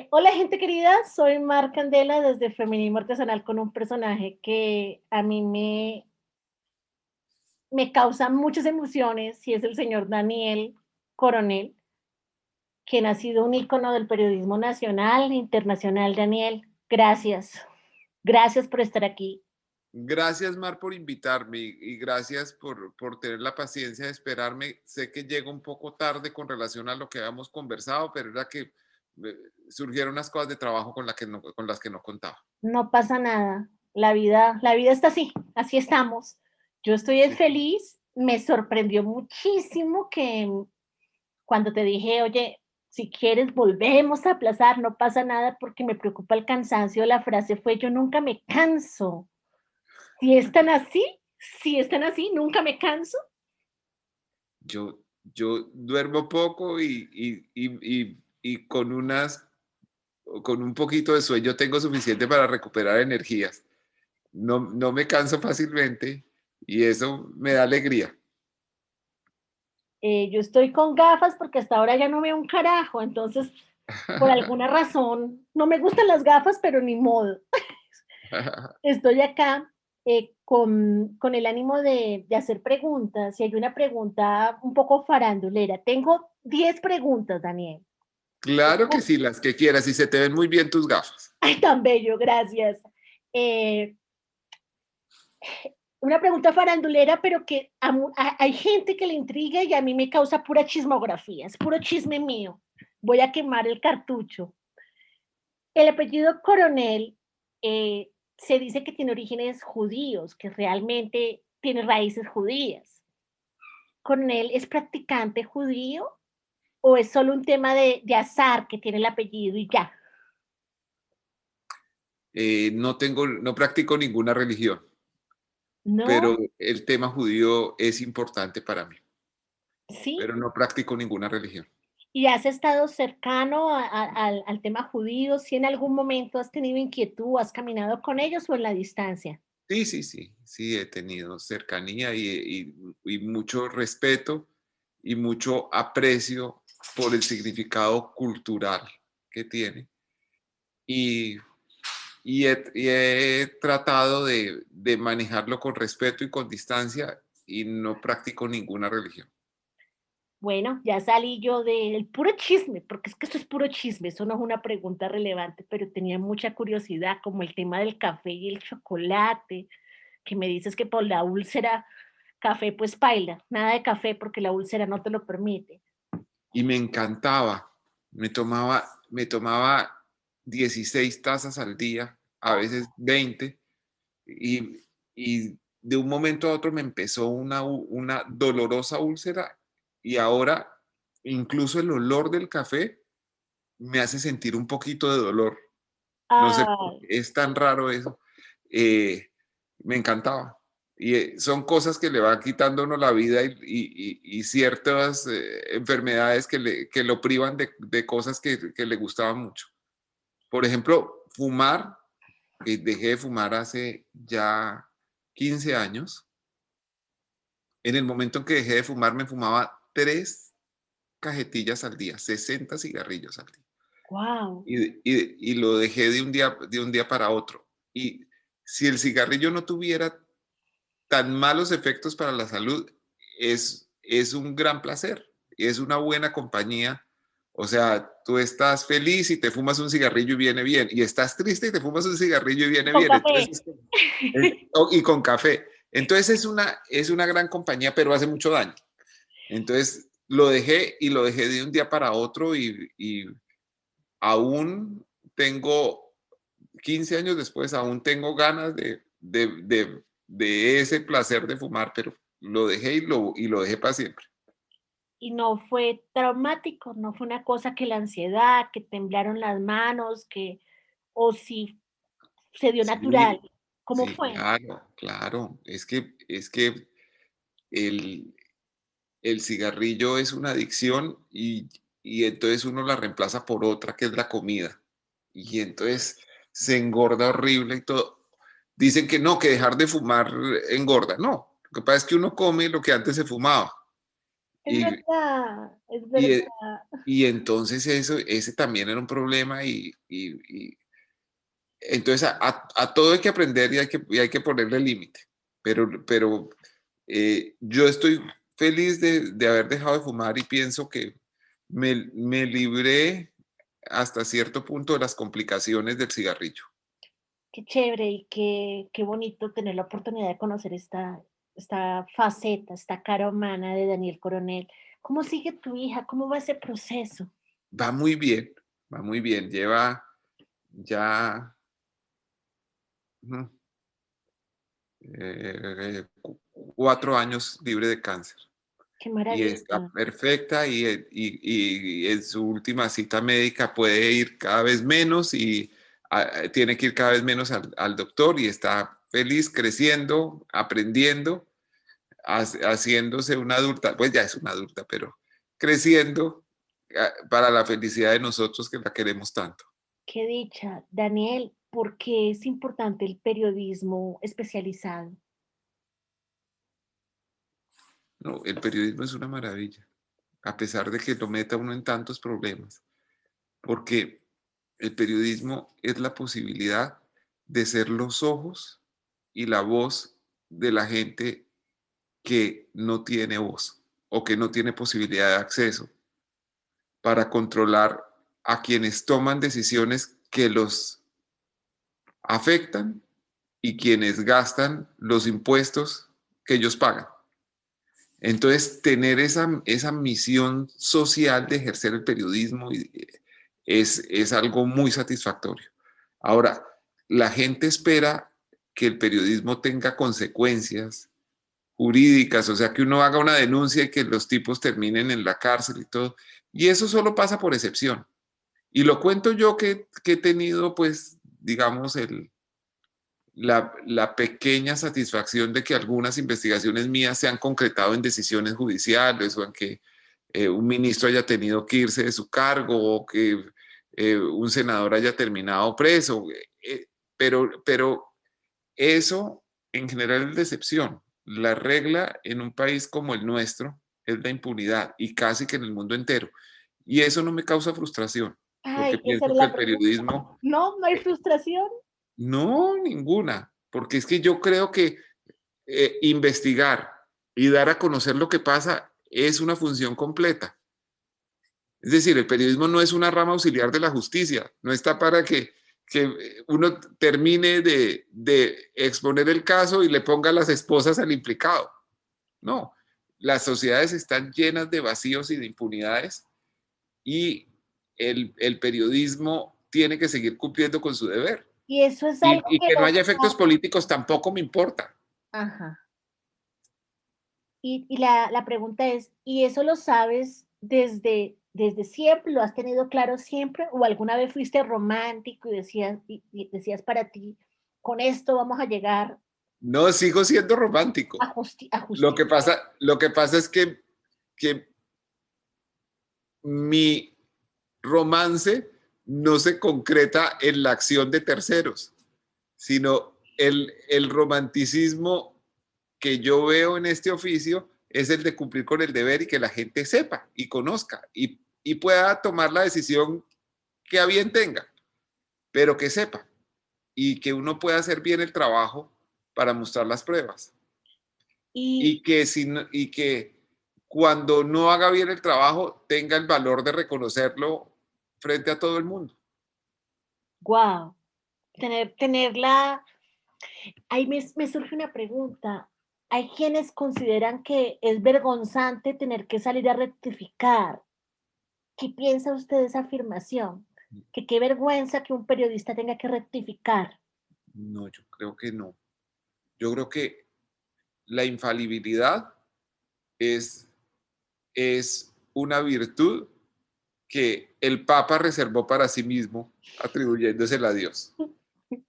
Hola gente querida, soy Mar Candela desde Feminismo Artesanal con un personaje que a mí me causa muchas emociones y es el señor Daniel Coronel, quien ha sido un ícono del periodismo nacional e internacional. Daniel, gracias. Gracias por estar aquí. Gracias, Mar, por invitarme y gracias por tener la paciencia de esperarme. Sé que llego un poco tarde con relación a lo que habíamos conversado, pero era que eh, surgieron unas cosas de trabajo con las que no contaba. No pasa nada. La vida está así, así estamos. Yo estoy Sí. feliz. Me sorprendió muchísimo que cuando te dije, oye, si quieres volvemos a aplazar, no pasa nada porque me preocupa el cansancio, la frase fue, yo nunca me canso. Si están así, si están así, nunca me canso. Yo duermo poco y con un poquito de sueño tengo suficiente para recuperar energías. No me canso fácilmente y eso me da alegría. Yo estoy con gafas porque hasta ahora ya no veo un carajo, entonces por alguna razón no me gustan las gafas, pero ni modo. Estoy acá con el ánimo de hacer preguntas. Si hay una pregunta un poco farandulera, tengo 10 preguntas, Daniel. Claro que sí, las que quieras, y se te ven muy bien tus gafas. Ay, tan bello, gracias. Eh, una pregunta farandulera, pero que hay gente que le intriga y a mí me causa pura chismografía, es puro chisme mío. Voy a quemar el cartucho. El apellido Coronel se dice que tiene orígenes judíos, que realmente tiene raíces judías. ¿Coronel es practicante judío o es solo un tema de azar que tiene el apellido y ya? No practico ninguna religión, pero No, el tema judío es importante para mí, sí. pero no practico ninguna religión. ¿Y has estado cercano al tema judío? ¿Si en algún momento has tenido inquietud, has caminado con ellos o en la distancia? Sí, he tenido cercanía y mucho respeto y mucho aprecio por el significado cultural que tiene. Y, y he tratado de manejarlo con respeto y con distancia y no practico ninguna religión. Bueno, ya salí yo del puro chisme, porque es que esto es puro chisme, eso no es una pregunta relevante, pero tenía mucha curiosidad, como el tema del café y el chocolate, que me dices que por la úlcera, café pues paila, nada de café porque la úlcera no te lo permite. Y me encantaba. Me tomaba 16 tazas al día, a veces 20, y, y de un momento a otro me empezó una dolorosa úlcera y ahora incluso el olor del café me hace sentir un poquito de dolor. No sé, Ah, es tan raro eso. Eh, Me encantaba. Y son cosas que le van quitando a uno la vida y ciertas enfermedades que lo privan de cosas que le gustaban mucho. Por ejemplo, fumar, que dejé de fumar hace ya 15 años. En el momento en que dejé de fumar, me fumaba 3 cajetillas al día, 60 cigarrillos al día. wow. Y lo dejé de un día para otro. Y si el cigarrillo no tuviera tan malos efectos para la salud, es un gran placer, es una buena compañía. O sea, tú estás feliz y te fumas un cigarrillo y viene bien, y estás triste y te fumas un cigarrillo y viene Con bien. café. Y con café. Entonces es una gran compañía, pero hace mucho daño. Entonces lo dejé y lo dejé de un día para otro y aún tengo 15 años después, aún tengo ganas de ese placer de fumar, pero lo dejé y lo dejé para siempre. Y no fue traumático, no fue una cosa que la ansiedad, que temblaron las manos, que, o si se dio natural. Sí, ¿Cómo sí, fue? claro, claro. Es que el, el cigarrillo es una adicción y entonces uno la reemplaza por otra, que es la comida. Y entonces se engorda horrible y todo. Dicen que no, que dejar de fumar engorda. No, lo que pasa es que uno come lo que antes se fumaba. Es Y, verdad, es y, verdad. y entonces ese también era un problema entonces a todo hay que aprender y hay que ponerle límite. Pero yo estoy feliz de haber dejado de fumar y pienso que me libré hasta cierto punto de las complicaciones del cigarrillo. Qué chévere y qué bonito tener la oportunidad de conocer esta faceta, esta cara humana de Daniel Coronel. ¿Cómo sigue tu hija? ¿Cómo va ese proceso? Va muy bien, va muy bien. Lleva ya ujú, 4 años libre de cáncer Qué y está maravilla. perfecta y en su última cita médica puede ir cada vez menos y tiene que ir cada vez menos al doctor y está feliz creciendo, aprendiendo, haciéndose una adulta, pues ya es una adulta, pero creciendo para la felicidad de nosotros que la queremos tanto. Qué dicha. Daniel, ¿por qué es importante el periodismo especializado? No, el periodismo es una maravilla, a pesar de que lo meta uno en tantos problemas, porque el periodismo es la posibilidad de ser los ojos y la voz de la gente que no tiene voz o que no tiene posibilidad de acceso para controlar a quienes toman decisiones que los afectan y quienes gastan los impuestos que ellos pagan. Entonces, tener esa misión social de ejercer el periodismo es algo muy satisfactorio. Ahora, la gente espera que el periodismo tenga consecuencias jurídicas, o sea, que uno haga una denuncia y que los tipos terminen en la cárcel y todo. Y eso solo pasa por excepción. Y lo cuento yo que he tenido, pues, digamos, la pequeña satisfacción de que algunas investigaciones mías se han concretado en decisiones judiciales o en que un ministro haya tenido que irse de su cargo o que un senador haya terminado preso. Pero eso en general es decepción. La regla en un país como el nuestro es la impunidad y casi que en el mundo entero. Y eso no me causa frustración, porque Ay, esa pienso era que la el pregunta. periodismo, No, no hay frustración. no, ninguna, porque es que yo creo que investigar y dar a conocer lo que pasa es una función completa. Es decir, el periodismo no es una rama auxiliar de la justicia, no está para que uno termine de exponer el caso y le ponga las esposas al implicado. No, las sociedades están llenas de vacíos y de impunidades y el periodismo tiene que seguir cumpliendo con su deber. Y eso es algo Y que que no nos haya efectos pasa. políticos tampoco me importa. Ajá. Y la pregunta es, ¿y eso lo sabes desde siempre? ¿Lo has tenido claro siempre? ¿O alguna vez fuiste romántico y decías para ti, con esto vamos a llegar No, sigo siendo romántico. a Lo que justicia? pasa, lo que pasa es que mi romance no se concreta en la acción de terceros, sino el romanticismo que yo veo en este oficio es el de cumplir con el deber y que la gente sepa y conozca y pueda tomar la decisión que a bien tenga, pero que sepa y que uno pueda hacer bien el trabajo para mostrar las pruebas. Y Y que cuando no haga bien el trabajo tenga el valor de reconocerlo frente a todo el mundo. wow, tenerla, ahí me surge una pregunta. Hay quienes consideran que es vergonzante tener que salir a rectificar. ¿Qué piensa usted de esa afirmación? Que qué vergüenza que un periodista tenga que rectificar. No, yo creo que no. Yo creo que la infalibilidad es, es una virtud que el Papa reservó para sí mismo, atribuyéndosela a Dios.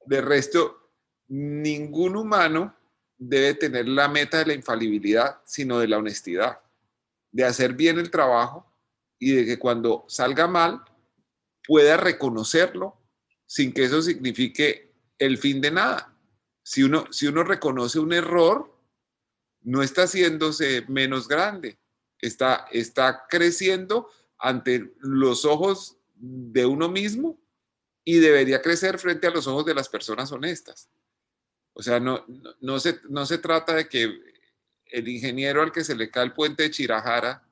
De resto, ningún humano debe tener la meta de la infalibilidad, sino de la honestidad, de hacer bien el trabajo y de que cuando salga mal pueda reconocerlo sin que eso signifique el fin de nada. Si uno reconoce un error, no está haciéndose menos grande, está creciendo ante los ojos de uno mismo y debería crecer frente a los ojos de las personas honestas. O sea, no se trata de que el ingeniero al que se le cae el puente de Chirajara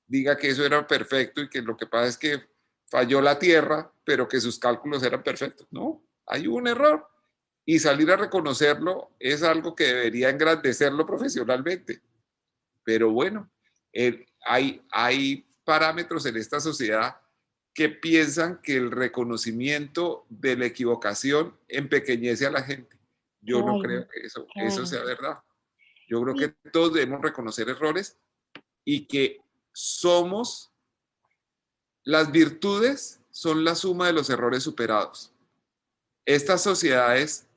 diga que eso era perfecto y que lo que pasa es que falló la Tierra, pero que sus cálculos eran perfectos. No, hay un error. Y salir a reconocerlo es algo que debería engrandecerlo profesionalmente. Pero bueno, hay parámetros en esta sociedad que piensan que el reconocimiento de la equivocación empequeñece a la gente. Yo no Claro, creo que eso claro. sea verdad. Yo creo que Y, todos debemos reconocer errores y que somos, las virtudes son la suma de los errores superados. Estas sociedades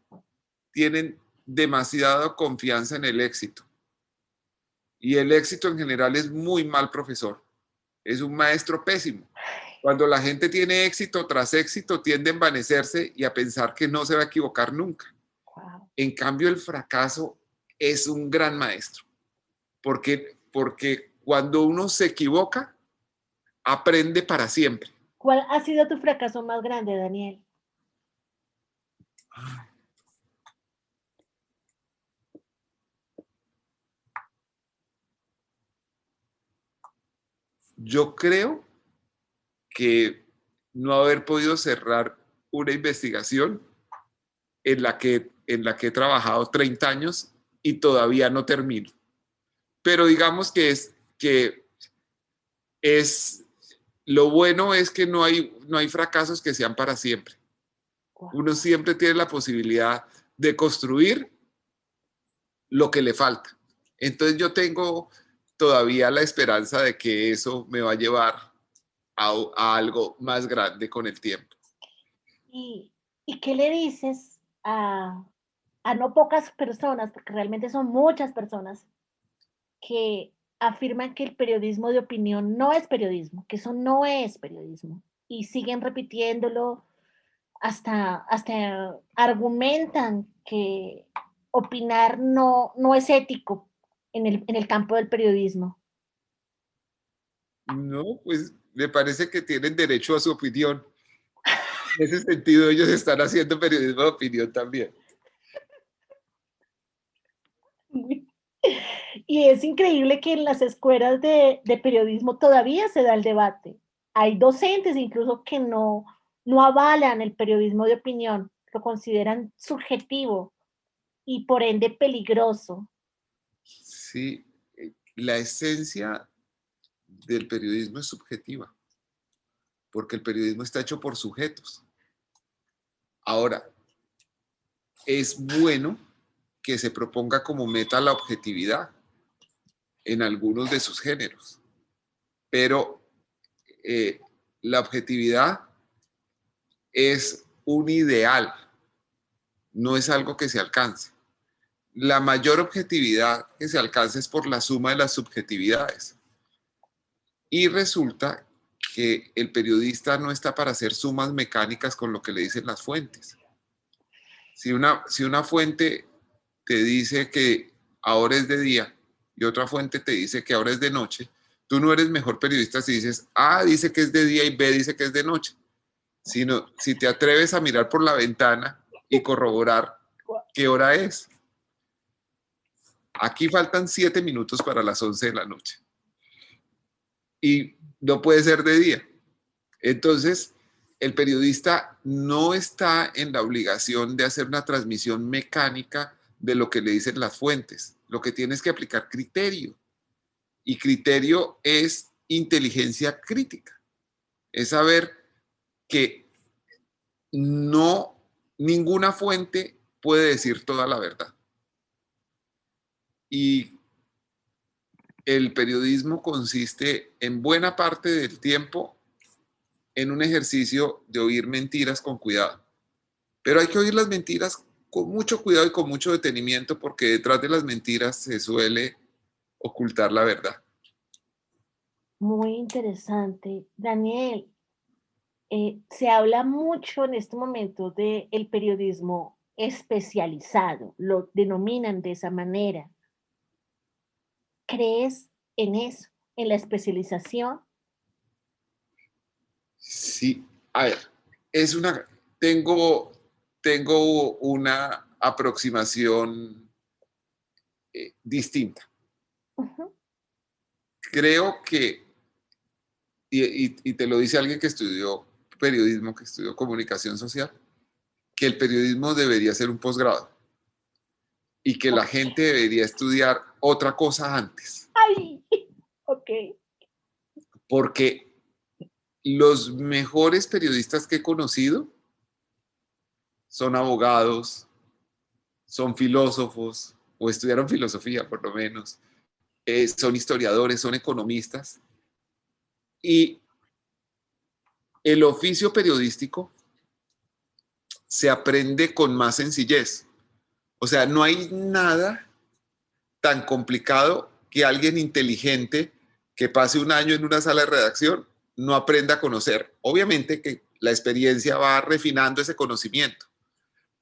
tienen demasiada confianza en el éxito y el éxito en general es muy mal profesor, es un maestro pésimo. Cuando la gente tiene éxito tras éxito, tiende a envanecerse y a pensar que no se va a equivocar nunca. wow. En cambio, el fracaso es un gran maestro, porque cuando uno se equivoca, aprende para siempre. ¿Cuál ha sido tu fracaso más grande, Daniel? Yo creo que no haber podido cerrar una investigación en la que he trabajado 30 años y todavía no termino. Pero digamos que es lo bueno es que no hay fracasos que sean para siempre. Wow. Uno siempre tiene la posibilidad de construir lo que le falta. Entonces yo tengo todavía la esperanza de que eso me va a llevar a algo más grande con el tiempo. ¿Y qué le dices a no pocas personas, porque realmente son muchas personas, que afirman que el periodismo de opinión no es periodismo, que eso no es periodismo, y siguen repitiéndolo hasta argumentan que opinar no es ético en el campo del periodismo? No, pues me parece que tienen derecho a su opinión. En ese sentido, ellos están haciendo periodismo de opinión también. Y es increíble que en las escuelas de periodismo todavía se da el debate. Hay docentes incluso que no avalan el periodismo de opinión, lo consideran subjetivo y por ende peligroso. Sí, la esencia del periodismo es subjetiva, porque el periodismo está hecho por sujetos. Ahora, es bueno que se proponga como meta la objetividad en algunos de sus géneros, pero eh, la objetividad es un ideal, no es algo que se alcance. La mayor objetividad que se alcanza es por la suma de las subjetividades. Y resulta que el periodista no está para hacer sumas mecánicas con lo que le dicen las fuentes. Si una fuente te dice que ahora es de día y otra fuente te dice que ahora es de noche, tú no eres mejor periodista si dices A dice que es de día y B dice que es de noche, sino si te atreves a mirar por la ventana y corroborar qué hora es. Aquí faltan 7 minutos para las 11 de la noche y no puede ser de día. Entonces, el periodista no está en la obligación de hacer una transmisión mecánica de lo que le dicen las fuentes. Lo que tiene es que aplicar criterio. Y criterio es inteligencia crítica. Es saber que no, ninguna fuente puede decir toda la verdad. Y el periodismo consiste en buena parte del tiempo en un ejercicio de oír mentiras con cuidado. Pero hay que oír las mentiras con mucho cuidado y con mucho detenimiento porque detrás de las mentiras se suele ocultar la verdad. Muy interesante. Daniel, se habla mucho en este momento del periodismo especializado, lo denominan de esa manera. ¿Crees en eso? en la especialización? Sí, a ver, es una, tengo una aproximación distinta. Ujú. Creo que, y te lo dice alguien que estudió periodismo, que estudió comunicación social, que el periodismo debería ser un posgrado y que la Ok. gente debería estudiar otra cosa antes, Ay, ok. porque los mejores periodistas que he conocido son abogados, son filósofos o estudiaron filosofía por lo menos, son historiadores, son economistas y el oficio periodístico se aprende con más sencillez. O sea, no hay nada tan complicado que alguien inteligente que pase un año en una sala de redacción no aprenda a conocer. Obviamente que la experiencia va refinando ese conocimiento,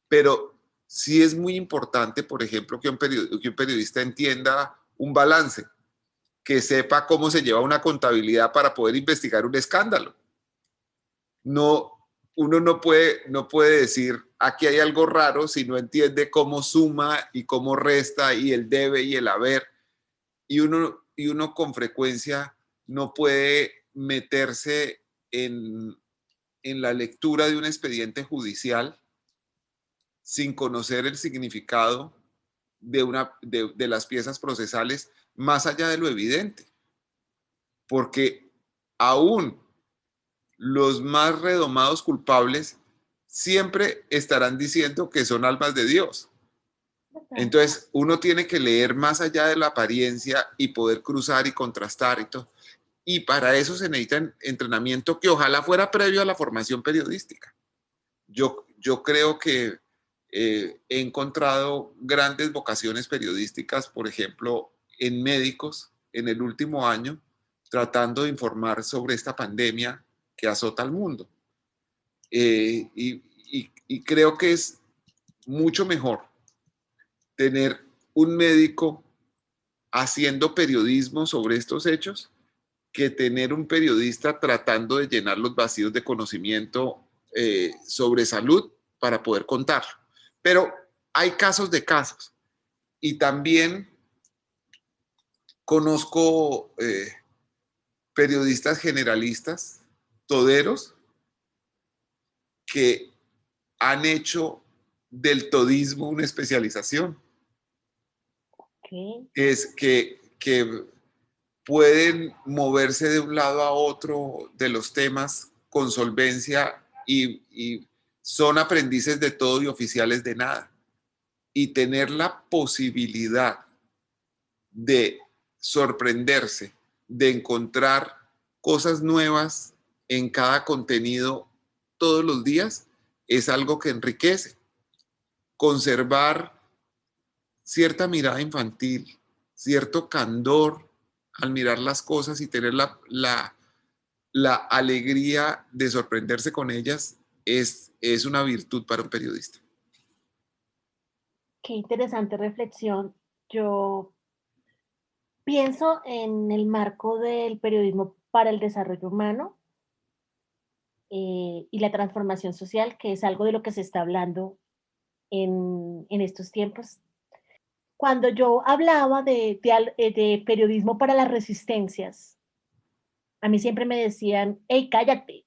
pero sí es muy importante, por ejemplo, que un periodista entienda un balance, que sepa cómo se lleva una contabilidad para poder investigar un escándalo. No, uno no puede decir aquí hay algo raro si no entiende cómo suma y cómo resta y el debe y el haber. Y uno con frecuencia no puede meterse en la lectura de un expediente judicial sin conocer el significado de las piezas procesales más allá de lo evidente. Porque aún los más redomados culpables siempre estarán diciendo que son almas de Dios. ¿Verdad? Entonces, uno tiene que leer más allá de la apariencia y poder cruzar y contrastar y todo. Y para eso se necesita entrenamiento que ojalá fuera previo a la formación periodística. Yo creo que he encontrado grandes vocaciones periodísticas, por ejemplo, en médicos en el último año, tratando de informar sobre esta pandemia que azota al mundo. Y creo que es mucho mejor tener un médico haciendo periodismo sobre estos hechos que tener un periodista tratando de llenar los vacíos de conocimiento sobre salud para poder contarlo. Pero hay casos de casos. Y también conozco periodistas generalistas, toderos, que han hecho del todismo una especialización. Ok. Es que pueden moverse de un lado a otro de los temas con solvencia y son aprendices de todo y oficiales de nada. Y tener la posibilidad de sorprenderse, de encontrar cosas nuevas en cada contenido todos los días, es algo que enriquece. Conservar cierta mirada infantil, cierto candor al mirar las cosas y tener la alegría de sorprenderse con ellas es una virtud para un periodista. Qué interesante reflexión. Yo pienso en el marco del periodismo para el desarrollo humano y la transformación social, que es algo de lo que se está hablando en estos tiempos. Cuando yo hablaba de periodismo para las resistencias, a mí siempre me decían, hey, cállate,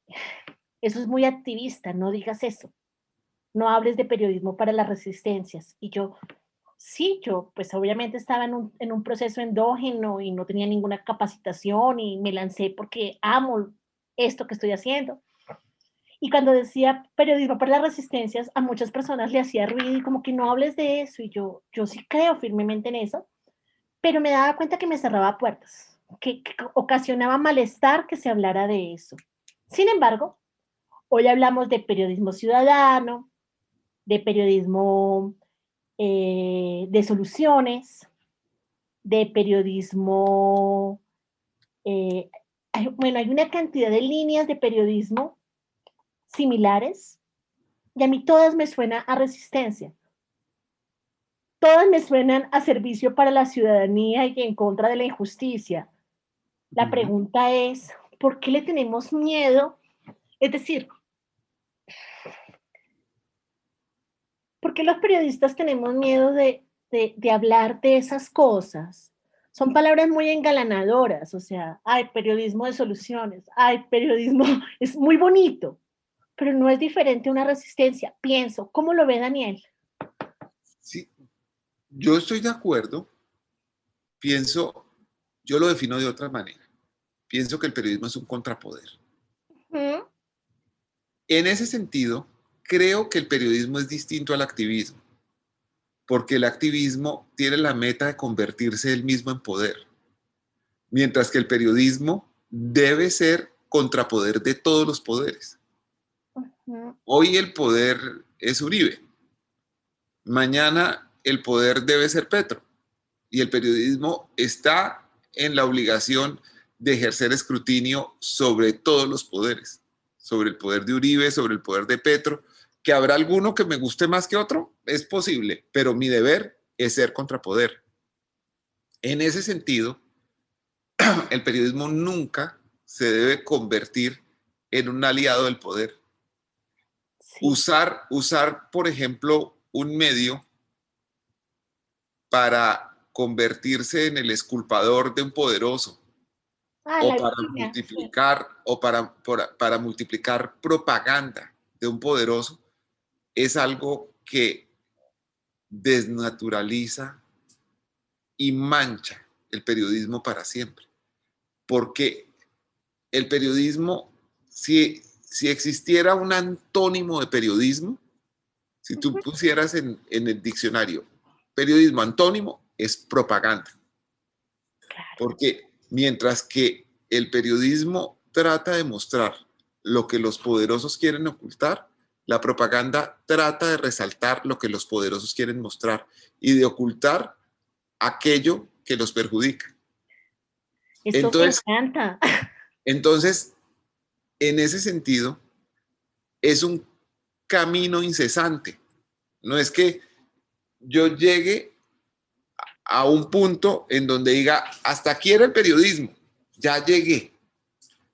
eso es muy activista, no digas eso, no hables de periodismo para las resistencias. Y yo, sí, yo pues obviamente estaba en un proceso endógeno y no tenía ninguna capacitación y me lancé porque amo esto que estoy haciendo. Y cuando decía periodismo para las resistencias, a muchas personas le hacía ruido y como que no hables de eso. Y yo sí creo firmemente en eso, pero me daba cuenta que me cerraba puertas, que ocasionaba malestar que se hablara de eso. Sin embargo, hoy hablamos de periodismo ciudadano, de periodismo de soluciones, de periodismo. Bueno, hay una cantidad de líneas de periodismo similares y a mí todas me suenan a resistencia. Todas me suenan a servicio para la ciudadanía y en contra de la injusticia. La Ujú. pregunta es, ¿por qué le tenemos miedo? Es decir, ¿por qué los periodistas tenemos miedo de hablar de esas cosas? Son palabras muy engalanadoras, o sea, hay periodismo de soluciones, hay periodismo, es muy bonito, pero no es diferente a una resistencia. Pienso, ¿cómo lo ve Daniel? Sí, yo estoy de acuerdo. Pienso, yo lo defino de otra manera. Pienso que el periodismo es un contrapoder. ¿Mm? En ese sentido, creo que el periodismo es distinto al activismo, porque el activismo tiene la meta de convertirse él mismo en poder, mientras que el periodismo debe ser contrapoder de todos los poderes. ¿Mm? Hoy el poder es Uribe, mañana el poder debe ser Petro, y el periodismo está en la obligación de ejercer escrutinio sobre todos los poderes, sobre el poder de Uribe, sobre el poder de Petro, que habrá alguno que me guste más que otro, es posible, pero mi deber es ser contrapoder. En ese sentido, el periodismo nunca se debe convertir en un aliado del poder. Sí. Por ejemplo, un medio para convertirse en el esculpador de un poderoso Ah, o la para Virginia, sí. multiplicar para multiplicar propaganda de un poderoso es algo que desnaturaliza y mancha el periodismo para siempre. Porque el periodismo, si existiera un antónimo de periodismo, si tú Ujú. pusieras en el diccionario periodismo antónimo, es propaganda. Claro. Porque mientras que el periodismo trata de mostrar lo que los poderosos quieren ocultar, la propaganda trata de resaltar lo que los poderosos quieren mostrar y de ocultar aquello que los perjudica. Esto me Entonces, encanta. entonces, en ese sentido, es un camino incesante. No es que yo llegue a un punto en donde diga, hasta aquí era el periodismo, ya llegué.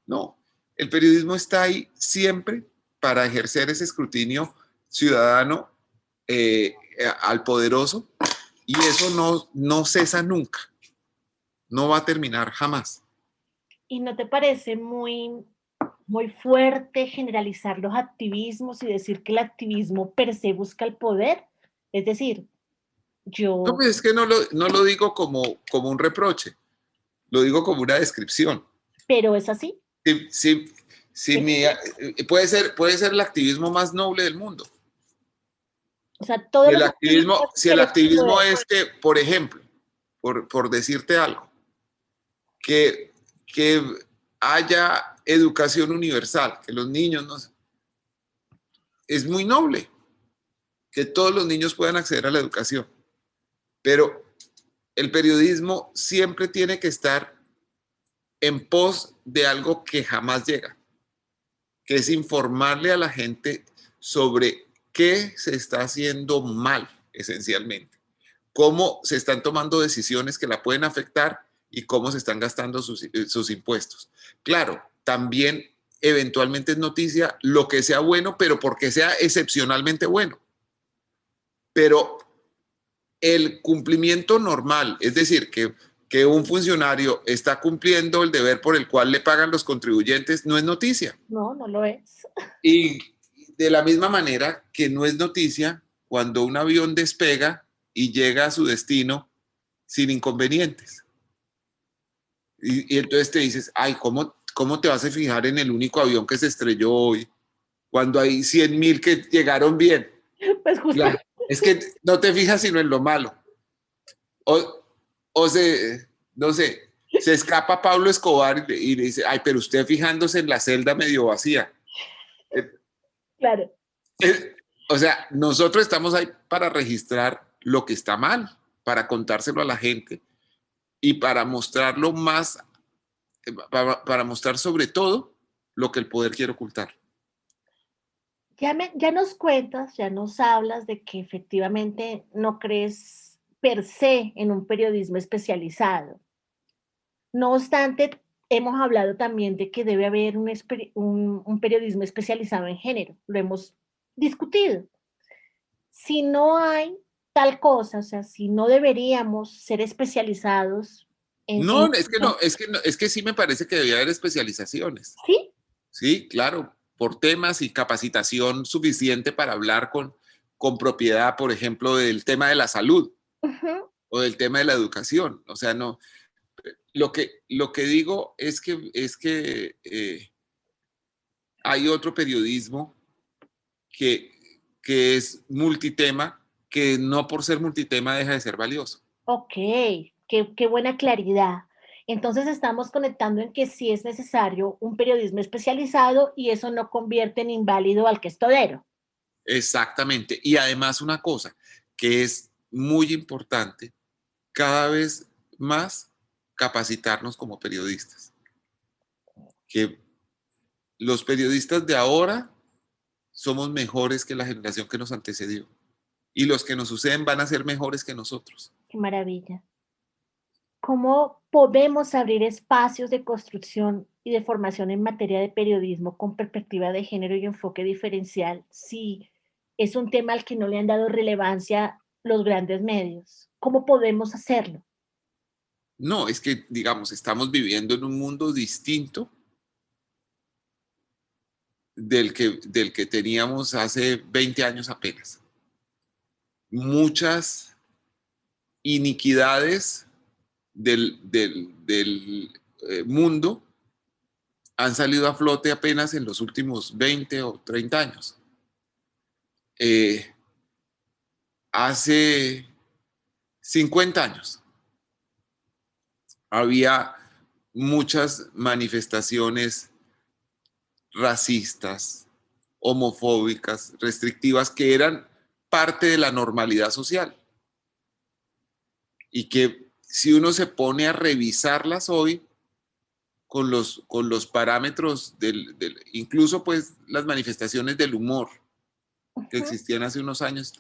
No, el periodismo está ahí siempre para ejercer ese escrutinio ciudadano al poderoso y eso no cesa nunca, no va a terminar jamás. ¿Y no te parece muy fuerte generalizar los activismos y decir que el activismo per se busca el poder? Es decir, No, yo, pues es que no lo digo como un reproche, lo digo como una descripción. pero es así. Sí, sí, sí, Es así. puede ser el activismo más noble del mundo. O sea, todos los activistas Si el quieren el activismo poder. es que, por ejemplo, por decirte algo, que, que haya educación universal, que los niños no, es muy noble, que todos los niños puedan acceder a la educación, pero el periodismo siempre tiene que estar en pos de algo que jamás llega, que es informarle a la gente sobre qué se está haciendo mal, esencialmente, cómo se están tomando decisiones que la pueden afectar y cómo se están gastando sus impuestos. Claro, también eventualmente es noticia lo que sea bueno, pero porque sea excepcionalmente bueno. Pero el cumplimiento normal, es decir, que un funcionario está cumpliendo el deber por el cual le pagan los contribuyentes, no es noticia. No, no lo es. Y de la misma manera que no es noticia cuando un avión despega y llega a su destino sin inconvenientes. Y entonces te dices, ay, ¿cómo te vas a fijar en el único avión que se estrelló hoy cuando hay 100.000 que llegaron bien? Pues justo, Claro, es que no te fijas sino en lo malo. O, o no sé, se escapa Pablo Escobar y le dice, ay, pero usted fijándose en la celda medio vacía. Eh, claro. eh, o sea, nosotros estamos ahí para registrar lo que está mal, para contárselo a la gente y para mostrarlo más, para mostrar sobre todo lo que el poder quiere ocultar. Ya nos cuentas, ya nos hablas de que efectivamente no crees per se en un periodismo especializado. No obstante, hemos hablado también de que debe haber un periodismo especializado en género, lo hemos discutido. Si no hay tal cosa, o sea, si no deberíamos ser especializados No, es que no, es que sí me parece que debería haber especializaciones. ¿sí? Sí, claro, por temas y capacitación suficiente para hablar con propiedad, por ejemplo, del tema de la salud Ujú. o del tema de la educación. O sea, no, lo que digo es que hay otro periodismo que, que es multitema, que no por ser multitema deja de ser valioso. Ok, qué buena claridad. Entonces estamos conectando en que sí es necesario un periodismo especializado y eso no convierte en inválido al que es todero. Exactamente. Y además una cosa que es muy importante, cada vez más capacitarnos como periodistas. Que los periodistas de ahora somos mejores que la generación que nos antecedió. Y los que nos suceden van a ser mejores que nosotros. Qué maravilla. ¿Cómo podemos abrir espacios de construcción y de formación en materia de periodismo con perspectiva de género y enfoque diferencial si es un tema al que no le han dado relevancia los grandes medios? ¿Cómo podemos hacerlo? No, es que, digamos, estamos viviendo en un mundo distinto del que teníamos hace 20 años apenas. Muchas iniquidades del mundo han salido a flote apenas en los últimos 20 o 30 años. Eh, Hace 50 años había muchas manifestaciones racistas, homofóbicas, restrictivas, que eran parte de la normalidad social y que si uno se pone a revisarlas hoy con los parámetros incluso pues las manifestaciones del humor que Ujú. existían hace unos años,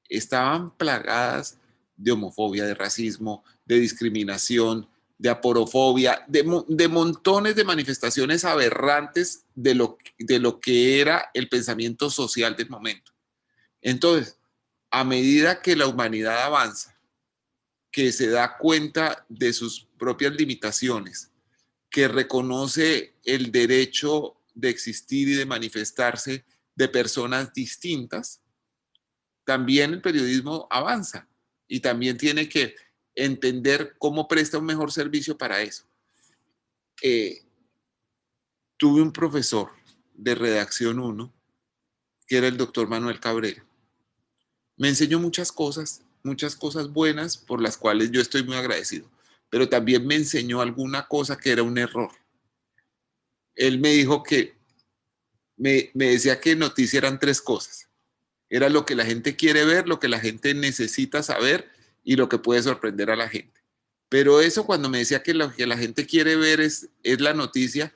estaban plagadas de homofobia, de racismo, de discriminación, de aporofobia, de montones de manifestaciones aberrantes de lo que era el pensamiento social del momento. Entonces, a medida que la humanidad avanza, que se da cuenta de sus propias limitaciones, que reconoce el derecho de existir y de manifestarse de personas distintas, también el periodismo avanza y también tiene que entender cómo presta un mejor servicio para eso. Eh, Tuve un profesor de redacción uno que era el doctor Manuel Cabrera. Me enseñó muchas cosas buenas por las cuales yo estoy muy agradecido, pero también me enseñó alguna cosa que era un error. Él me dijo que, me decía que noticia eran tres cosas. Era lo que la gente quiere ver, lo que la gente necesita saber y lo que puede sorprender a la gente. Pero eso cuando me decía que lo que la gente quiere ver es la noticia,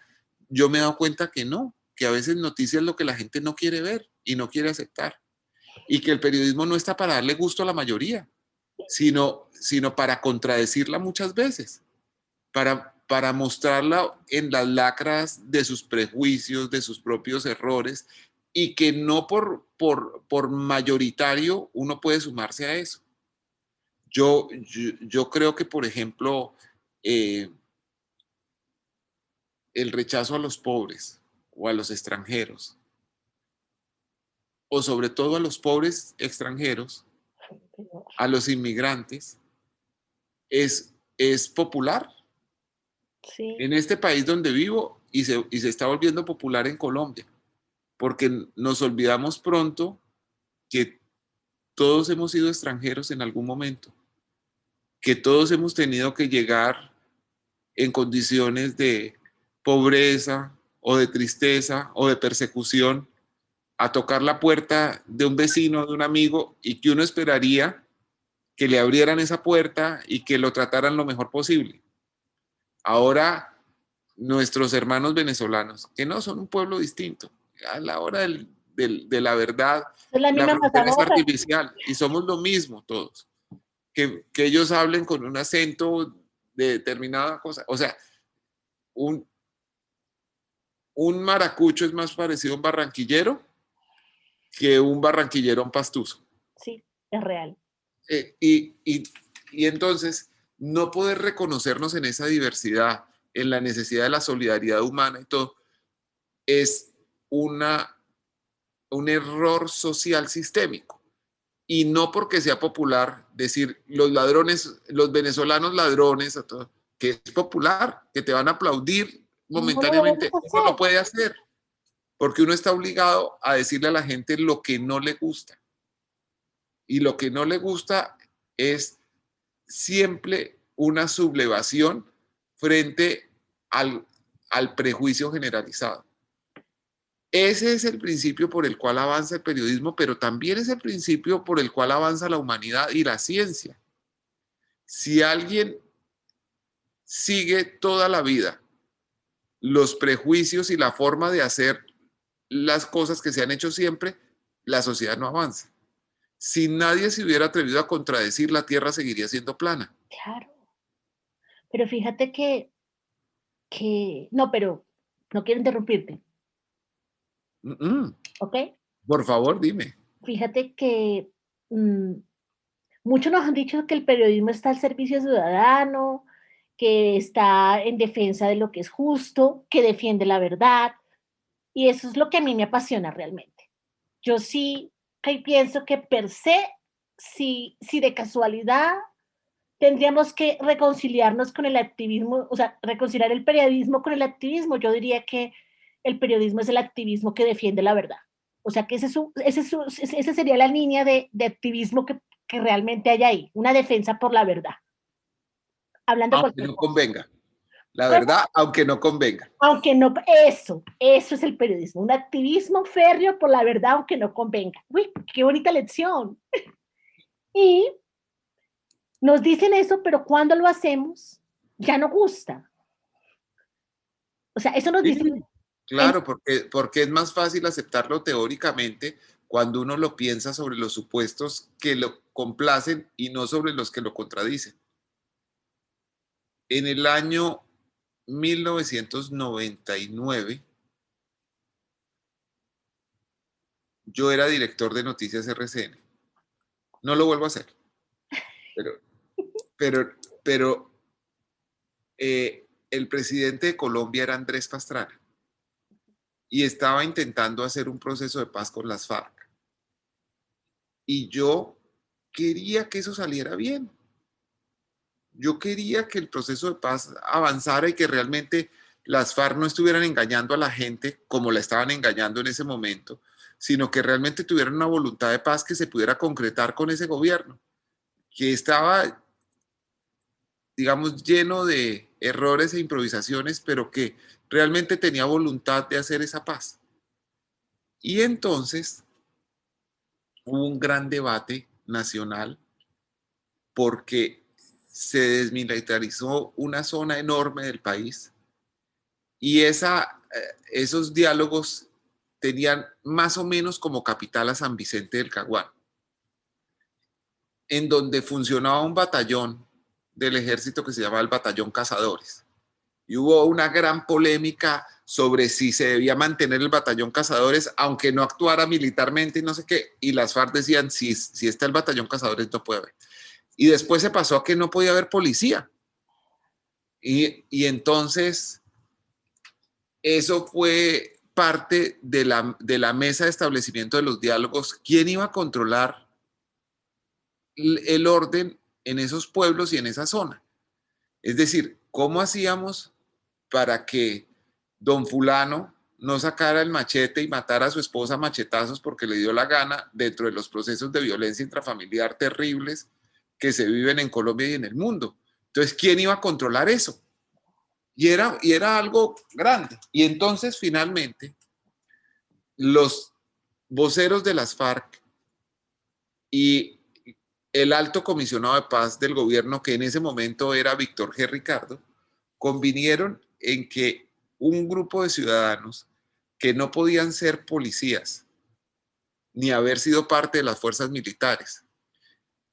yo me he dado cuenta que no, que a veces noticia es lo que la gente no quiere ver y no quiere aceptar. Y que el periodismo no está para darle gusto a la mayoría, sino para contradecirla muchas veces, para mostrarla en las lacras de sus prejuicios, de sus propios errores, y que no por mayoritario uno puede sumarse a eso. Yo creo que, por ejemplo, eh, el rechazo a los pobres o a los extranjeros, o sobre todo a los pobres extranjeros, a los inmigrantes, es popular Sí, en este país donde vivo y se está volviendo popular en Colombia, porque nos olvidamos pronto que todos hemos sido extranjeros en algún momento, que todos hemos tenido que llegar en condiciones de pobreza o de tristeza o de persecución a tocar la puerta de un vecino, de un amigo, y que uno esperaría que le abrieran esa puerta y que lo trataran lo mejor posible. Ahora, nuestros hermanos venezolanos, que no son un pueblo distinto, a la hora de la verdad, es la la misma frontera es mazamorra. artificial y somos lo mismo todos. Que ellos hablen con un acento de determinada cosa. O sea, un, un maracucho es más parecido a un barranquillero que un barranquillero a un pastuso. Sí, es real. Eh, y, y, y entonces, no poder reconocernos en esa diversidad, en la necesidad de la solidaridad humana y todo, es un error social sistémico. Y no porque sea popular decir los ladrones, los venezolanos ladrones, que es popular, que te van a aplaudir No lo debemos momentáneamente, uno lo hacer. puede hacer, porque uno está obligado a decirle a la gente lo que no le gusta. Y lo que no le gusta es siempre una sublevación frente al prejuicio generalizado. Ese es el principio por el cual avanza el periodismo, pero también es el principio por el cual avanza la humanidad y la ciencia. Si alguien sigue toda la vida los prejuicios y la forma de hacer las cosas que se han hecho siempre, la sociedad no avanza. Si nadie se hubiera atrevido a contradecir, la Tierra seguiría siendo plana. Claro. Pero fíjate que, no, pero no quiero interrumpirte, ¿ok? Por favor, dime. Fíjate que mm, muchos nos han dicho que el periodismo está al servicio ciudadano, que está en defensa de lo que es justo, que defiende la verdad, y eso es lo que a mí me apasiona realmente. Yo sí que pienso que per se, si de casualidad tendríamos que reconciliarnos con el activismo, o sea, reconciliar el periodismo con el activismo, yo diría que el periodismo es el activismo que defiende la verdad. O sea, que esa sería la línea de activismo que realmente hay ahí, una defensa por la verdad, hablando Aunque cualquier no cosa. convenga. La Bueno, verdad, aunque no convenga. aunque no, eso es el periodismo, un activismo férreo por la verdad, aunque no convenga. Uy, qué bonita lección. Y nos dicen eso, pero cuando lo hacemos, ya no gusta. O sea, eso nos Sí, dicen en claro, porque es más fácil aceptarlo teóricamente cuando uno lo piensa sobre los supuestos que lo complacen y no sobre los que lo contradicen. En el año 1999, yo era director de Noticias RCN. No lo vuelvo a hacer, pero, pero, pero el presidente de Colombia era Andrés Pastrana y estaba intentando hacer un proceso de paz con las FARC. Y yo quería que eso saliera bien. Yo quería que el proceso de paz avanzara y que realmente las FARC no estuvieran engañando a la gente como la estaban engañando en ese momento, sino que realmente tuvieran una voluntad de paz que se pudiera concretar con ese gobierno, que estaba, digamos, lleno de errores e improvisaciones, pero que realmente tenía voluntad de hacer esa paz. Y entonces hubo un gran debate nacional porque se desmilitarizó una zona enorme del país y esos diálogos tenían más o menos como capital a San Vicente del Caguán, en donde funcionaba un batallón del ejército que se llamaba el Batallón Cazadores. Y hubo una gran polémica sobre si se debía mantener el Batallón Cazadores, aunque no actuara militarmente y no sé qué. Y las FARC decían, si está el Batallón Cazadores, no puede haber. Y después se pasó a que no podía haber policía. Y entonces eso fue parte de la mesa de establecimiento de los diálogos. ¿Quién iba a controlar el orden en esos pueblos y en esa zona? Es decir, ¿cómo hacíamos para que don fulano no sacara el machete y matara a su esposa a machetazos porque le dio la gana dentro de los procesos de violencia intrafamiliar terribles que se viven en Colombia y en el mundo? Entonces, ¿quién iba a controlar eso? Y era algo grande. Y entonces, finalmente, los voceros de las FARC y el alto comisionado de paz del gobierno, que en ese momento era Víctor G. Ricardo, convinieron en que un grupo de ciudadanos que no podían ser policías, ni haber sido parte de las fuerzas militares,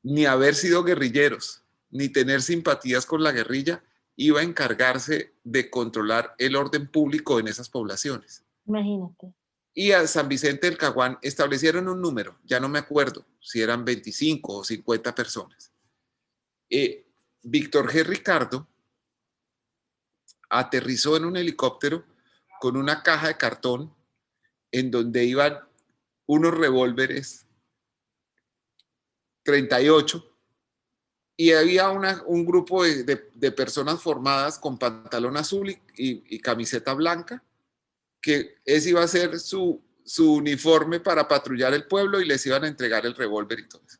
ni haber sido guerrilleros, ni tener simpatías con la guerrilla, iba a encargarse de controlar el orden público en esas poblaciones. Imagínate. Y a San Vicente del Caguán establecieron un número, ya no me acuerdo si eran 25 o 50 personas. Víctor G. Ricardo aterrizó en un helicóptero con una caja de cartón en donde iban unos revólveres 38 y había un grupo de personas formadas con pantalón azul y camiseta blanca, que ese iba a ser su uniforme para patrullar el pueblo y les iban a entregar el revólver y todo eso.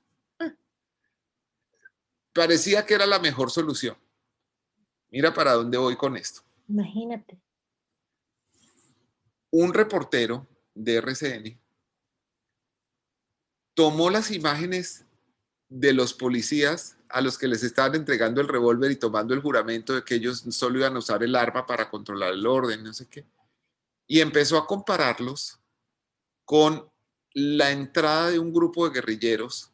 Parecía que era la mejor solución. Mira para dónde voy con esto. Imagínate. Un reportero de RCN tomó las imágenes de los policías a los que les estaban entregando el revólver y tomando el juramento de que ellos solo iban a usar el arma para controlar el orden, no sé qué, y empezó a compararlos con la entrada de un grupo de guerrilleros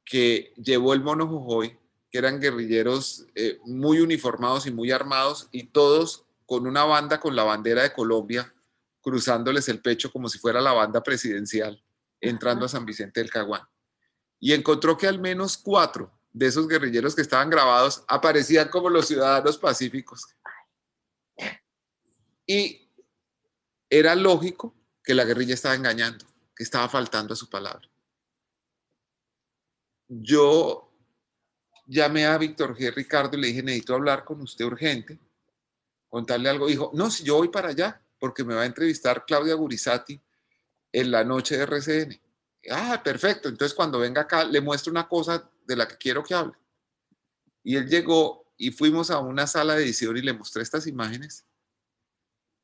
que llevó el Mono Jojoy, que eran guerrilleros muy uniformados y muy armados, y todos con una banda con la bandera de Colombia, cruzándoles el pecho como si fuera la banda presidencial, entrando a San Vicente del Caguán. Y encontró que al menos 4 de esos guerrilleros que estaban grabados aparecían como los ciudadanos pacíficos. Y era lógico que la guerrilla estaba engañando, que estaba faltando a su palabra. Yo llamé a Víctor G. Ricardo y le dije, necesito hablar con usted urgente, contarle algo. Dijo, no, si yo voy para allá, porque me va a entrevistar Claudia Gurizati en la noche de RCN. Ah, perfecto. Entonces, cuando venga acá, le muestro una cosa de la que quiero que hable. Y él llegó y fuimos a una sala de edición y le mostré estas imágenes.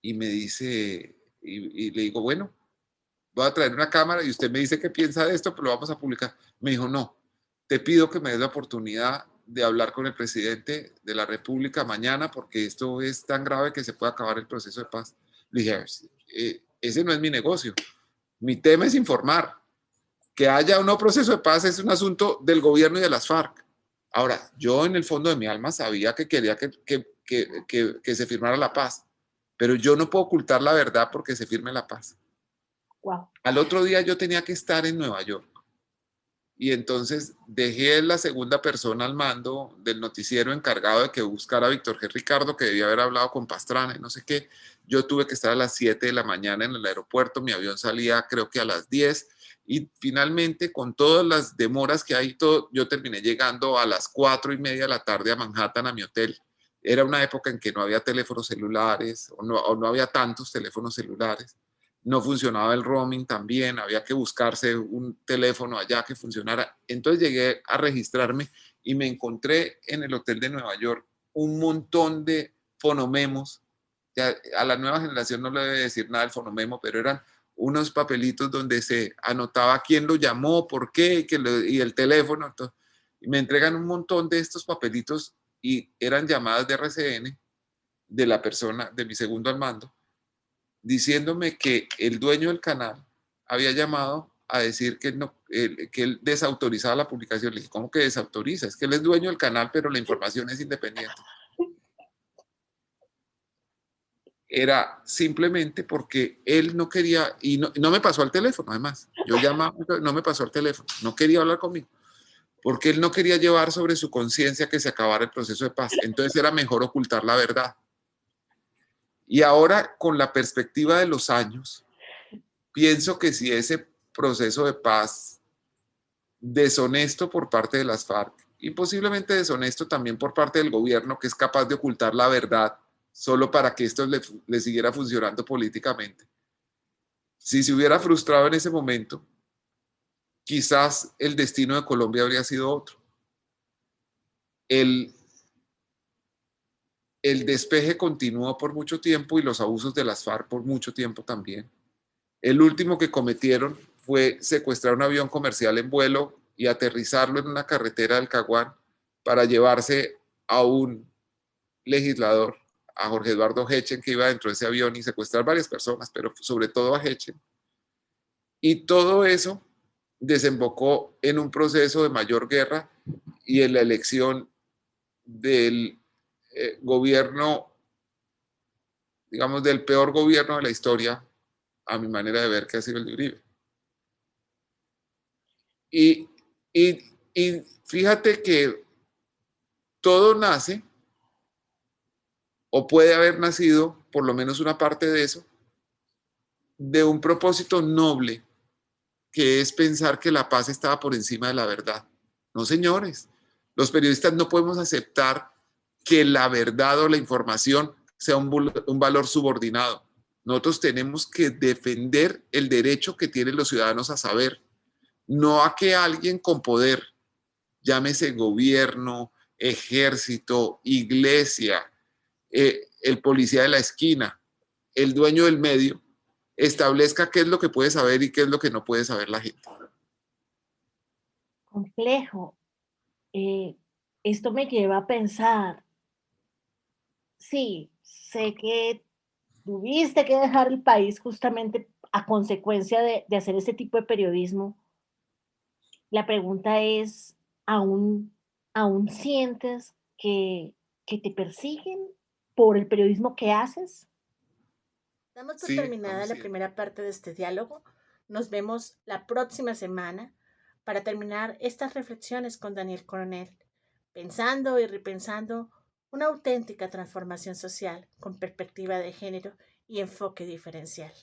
Y me dice, y le digo, bueno, voy a traer una cámara y usted me dice qué piensa de esto, pero lo vamos a publicar. Me dijo, no, te pido que me des la oportunidad de hablar con el presidente de la República mañana porque esto es tan grave que se puede acabar el proceso de paz. Le dije, ese no es mi negocio. Mi tema es informar. Que haya o no proceso de paz es un asunto del gobierno y de las FARC. Ahora, yo en el fondo de mi alma sabía que quería que se firmara la paz, pero yo no puedo ocultar la verdad porque se firme la paz. Wow. Al otro día yo tenía que estar en Nueva York y entonces dejé la segunda persona al mando del noticiero encargado de que buscara a Víctor G. Ricardo, que debía haber hablado con Pastrana y no sé qué. Yo tuve que estar a las 7 de la mañana en el aeropuerto, mi avión salía creo que a las 10 y finalmente con todas las demoras que hay, yo terminé llegando a las 4:30 de la tarde a Manhattan, a mi hotel. Era una época en que no había teléfonos celulares o no había tantos teléfonos celulares. No funcionaba el roaming también, había que buscarse un teléfono allá que funcionara. Entonces llegué a registrarme y me encontré en el hotel de Nueva York un montón de fonomemos. Ya a la nueva generación no le debe decir nada el fonomemo, pero eran unos papelitos donde se anotaba quién lo llamó, por qué, y el teléfono. Entonces, me entregan un montón de estos papelitos y eran llamadas de RCN de la persona, de mi segundo al mando, diciéndome que el dueño del canal había llamado a decir que, no, que él desautorizaba la publicación. Le dije, ¿cómo que desautoriza? Es que él es dueño del canal, pero la información es independiente. Era simplemente porque él no quería, y no me pasó al teléfono, además. Yo llamaba, no me pasó al teléfono, no quería hablar conmigo, porque él no quería llevar sobre su conciencia que se acabara el proceso de paz. Entonces era mejor ocultar la verdad. Y ahora, con la perspectiva de los años, pienso que si ese proceso de paz deshonesto por parte de las FARC y posiblemente deshonesto también por parte del gobierno, que es capaz de ocultar la verdad solo para que esto le siguiera funcionando políticamente, si se hubiera frustrado en ese momento, quizás el destino de Colombia habría sido otro. El despeje continuó por mucho tiempo y los abusos de las FARC por mucho tiempo también. El último que cometieron fue secuestrar un avión comercial en vuelo y aterrizarlo en una carretera del Caguán para llevarse a un legislador, a Jorge Eduardo Hechen, que iba dentro de ese avión, y secuestrar varias personas, pero sobre todo a Hechen. Y todo eso desembocó en un proceso de mayor guerra y en la elección del gobierno, digamos, del peor gobierno de la historia, a mi manera de ver, que ha sido el de Uribe. Y, y, y fíjate que todo nace, o puede haber nacido, por lo menos una parte de eso, de un propósito noble, que es pensar que la paz estaba por encima de la verdad. No, señores, los periodistas no podemos aceptar que la verdad o la información sea un valor subordinado. Nosotros tenemos que defender el derecho que tienen los ciudadanos a saber, no a que alguien con poder, llámese gobierno, ejército, iglesia, el policía de la esquina, el dueño del medio, establezca qué es lo que puede saber y qué es lo que no puede saber la gente. Complejo. Esto me lleva a pensar, sí, sé que tuviste que dejar el país justamente a consecuencia de hacer este tipo de periodismo. La pregunta es, ¿aún, aún sientes que te persiguen por el periodismo que haces? Damos por Sí, terminada aún la siento. primera parte de este diálogo. Nos vemos la próxima semana para terminar estas reflexiones con Daniel Coronel, pensando y repensando una auténtica transformación social con perspectiva de género y enfoque diferencial.